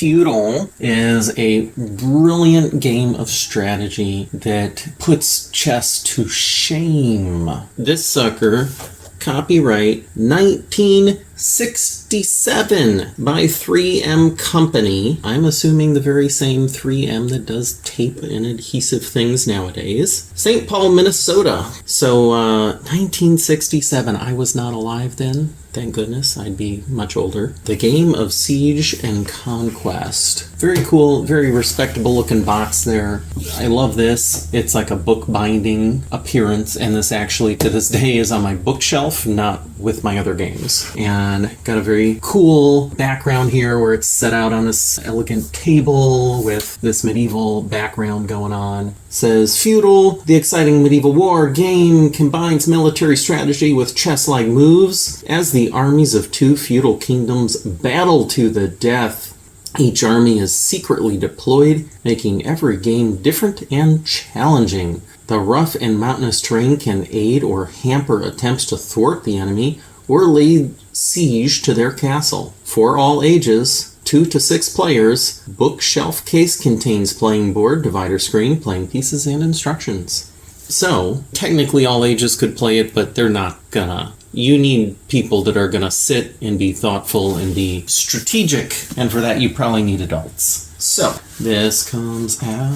Feudal is a brilliant game of strategy that puts chess to shame. This sucker, copyright 1967 by 3M Company. I'm assuming the very same 3M that does tape and adhesive things nowadays. St. Paul, Minnesota. So, 1967. I was not alive then. Thank goodness, I'd be much older. The game of Siege and Conquest. Very cool, very respectable looking box there. I love this. It's like a book binding appearance, and this actually to this day is on my bookshelf, not with my other games. And got a very cool background here where it's set out on this elegant table with this medieval background going on. Says, Feudal, the exciting medieval war game combines military strategy with chess-like moves as the armies of two feudal kingdoms battle to the death. Each army is secretly deployed, making every game different and challenging. The rough and mountainous terrain can aid or hamper attempts to thwart the enemy or lay siege to their castle. For all ages, 2 to 6 players, bookshelf case contains playing board, divider screen, playing pieces, and instructions. So, technically all ages could play it, but they're not gonna. You need people that are gonna sit and be thoughtful and be strategic, and for that you probably need adults. So, this comes out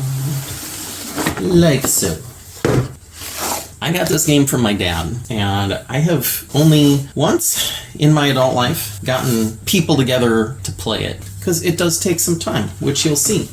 like so. I got this game from my dad, and I have only once in my adult life gotten people together to play it, because it does take some time, which you'll see,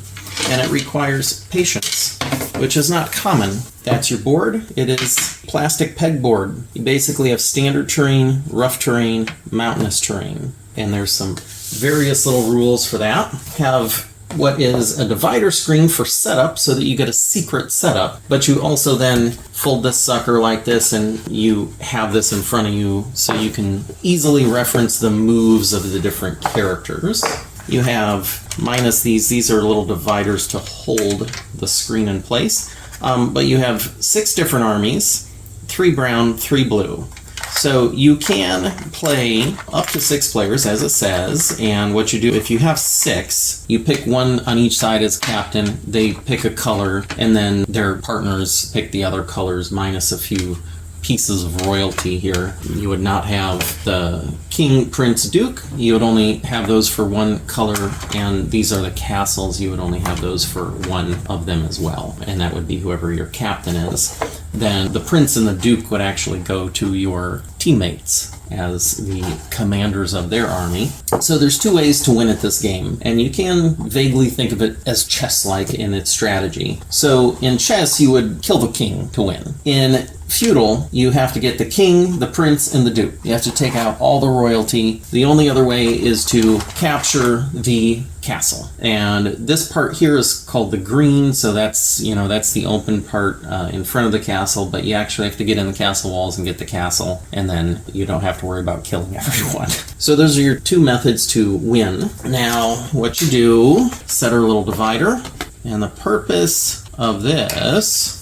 and it requires patience, which is not common. That's your board. It is plastic pegboard. You basically have standard terrain, rough terrain, mountainous terrain, and there's some various little rules for that. Have what is a divider screen for setup so that you get a secret setup, but you also then fold this sucker like this and you have this in front of you so you can easily reference the moves of the different characters. You have, minus these are little dividers to hold the screen in place, but you have 6 different armies, 3 brown, 3 blue. So you can play up to 6 players, as it says, and what you do, if you have 6, you pick one on each side as captain, they pick a color, and then their partners pick the other colors, minus a few pieces of royalty here. You would not have the king, prince, duke. You would only have those for one color, and these are the castles. You would only have those for one of them as well, and that would be whoever your captain is. Then the prince and the duke would actually go to your teammates as the commanders of their army. So there's 2 ways to win at this game, and you can vaguely think of it as chess-like in its strategy. So in chess, you would kill the king to win. In Feudal, you have to get the king, the prince, and the duke. You have to take out all the royalty. The only other way is to capture the castle. And this part here is called the green, so that's the open part in front of the castle, but you actually have to get in the castle walls and get the castle, and then you don't have to worry about killing everyone. So those are your 2 methods to win. Now, what you do, set our little divider, and the purpose of this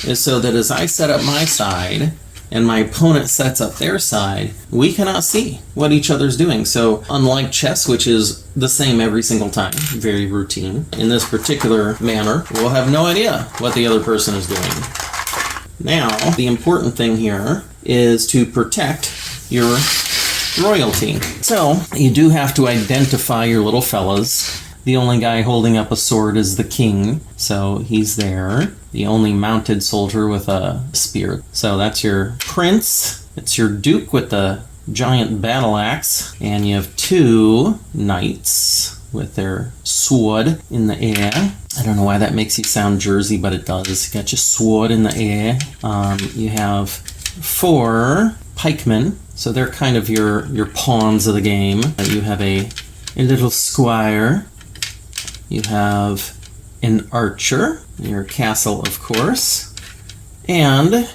is so that as I set up my side and my opponent sets up their side, we cannot see what each other's doing. So unlike chess, which is the same every single time, very routine, in this particular manner, we'll have no idea what the other person is doing. Now, the important thing here is to protect your royalty. So you do have to identify your little fellas. The only guy holding up a sword is the king, so he's there. The only mounted soldier with a spear. So that's your prince. It's your duke with the giant battle axe. And you have 2 knights with their sword in the air. I don't know why that makes you sound Jersey, but it does. You got your sword in the air. You have 4 pikemen. So they're kind of your pawns of the game. You have a little squire. You have an archer, your castle, of course, and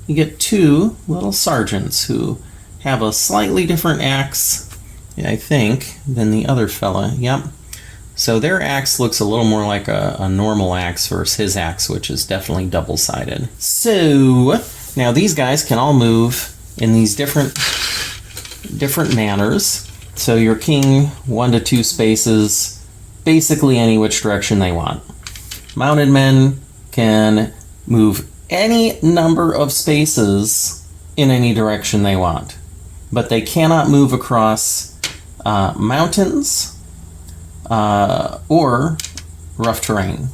you get 2 little sergeants who have a slightly different axe, I think, than the other fella. Yep. So their axe looks a little more like a normal axe versus his axe, which is definitely double-sided. So now these guys can all move in these different manners. So your king, 1 to 2 spaces, basically any which direction they want. Mounted men can move any number of spaces in any direction they want, but they cannot move across mountains or rough terrain.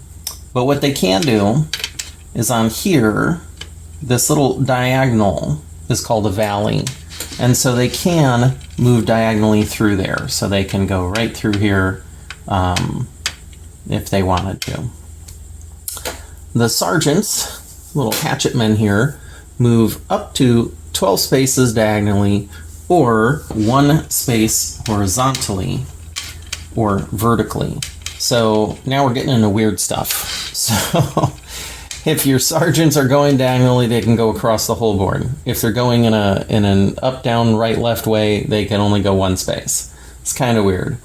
But what they can do is on here, this little diagonal is called a valley. And so they can move diagonally through there. So they can go right through here if they wanted to. The sergeants, little hatchet men here, move up to 12 spaces diagonally or 1 space horizontally or vertically. So now we're getting into weird stuff. So if your sergeants are going diagonally, they can go across the whole board. If they're going in an up, down, right, left way, they can only go 1 space. It's kind of weird.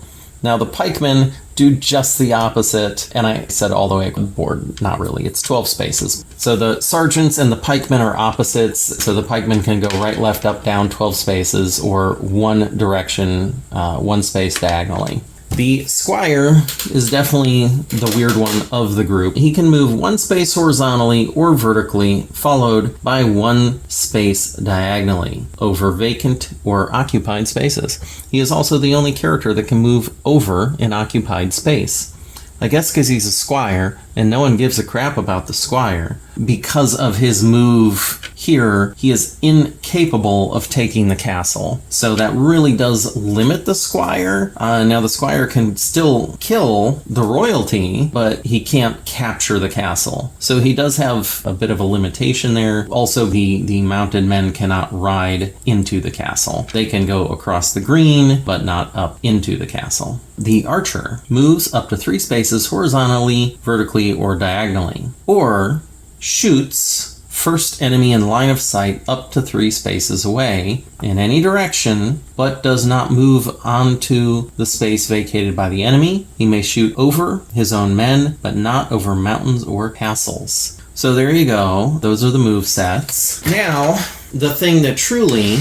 Now the pikemen do just the opposite, and I said all the way across the board. Not really, it's 12 spaces. So the sergeants and the pikemen are opposites, so the pikemen can go right, left, up, down, 12 spaces, or 1 direction, 1 space diagonally. The squire is definitely the weird one of the group. He can move 1 space horizontally or vertically, followed by 1 space diagonally over vacant or occupied spaces. He is also the only character that can move over an occupied space. I guess because he's a squire, and no one gives a crap about the squire. Because of his move here, he is incapable of taking the castle. So that really does limit the squire. Now the squire can still kill the royalty, but he can't capture the castle. So he does have a bit of a limitation there. Also, the mounted men cannot ride into the castle. They can go across the green, but not up into the castle. The archer moves up to 3 spaces horizontally, vertically, or diagonally, or shoots first enemy in line of sight up to 3 spaces away in any direction, but does not move onto the space vacated by the enemy. He may shoot over his own men, but not over mountains or castles. So there you go. Those are the move sets. Now, the thing that truly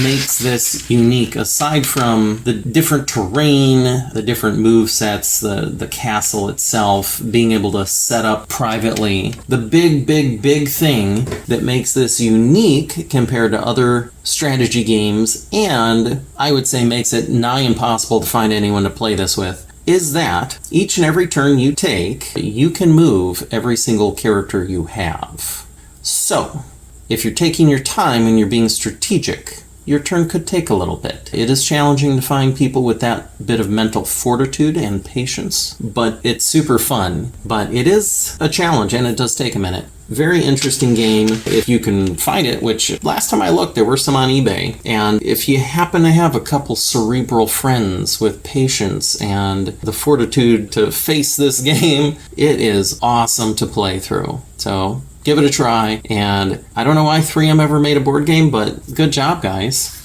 makes this unique, aside from the different terrain, the different move sets, the castle itself, being able to set up privately, the big thing that makes this unique compared to other strategy games, and I would say makes it nigh impossible to find anyone to play this with, is that each and every turn you take, you can move every single character you have. So, if you're taking your time and you're being strategic, your turn could take a little bit. It is challenging to find people with that bit of mental fortitude and patience, but it's super fun. But it is a challenge, and it does take a minute. Very interesting game if you can find it, which last time I looked, there were some on eBay. And if you happen to have a couple cerebral friends with patience and the fortitude to face this game, it is awesome to play through. So give it a try, and I don't know why 3M ever made a board game, but good job, guys.